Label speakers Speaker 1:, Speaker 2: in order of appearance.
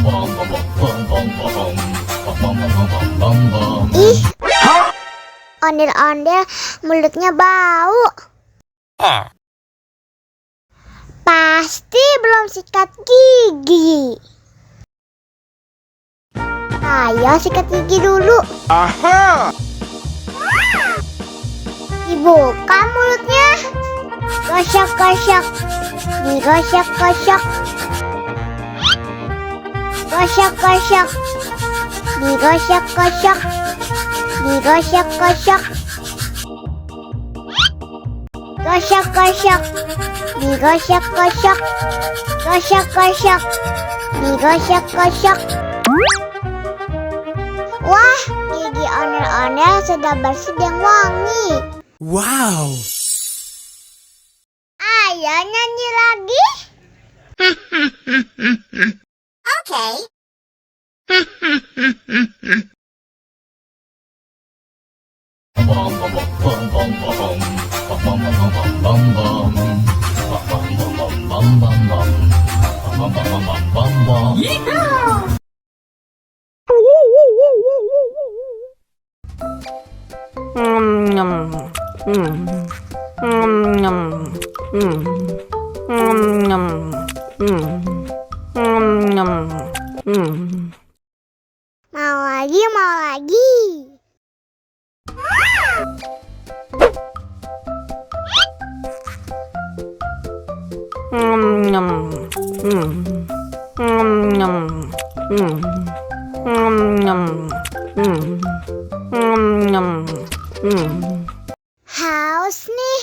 Speaker 1: Ih, ondel-ondel mulutnya bau. Pasti belum sikat gigi. Ayo sikat gigi dulu.
Speaker 2: Aha!
Speaker 1: Dibuka mulutnya. Gosok-gosok. Digosok-gosok. Gosok-gosok. Digosok-gosok. Digosok-gosok. Gosok-gosok. Digosok-gosok. Gosok-gosok. Digosok-gosok. Wah, gigi ondel-ondel sudah bersih dan wangi.
Speaker 2: Wow!
Speaker 1: Ayo nyanyi lagi. Oke. Mau lagi, mau lagi. Haus nih.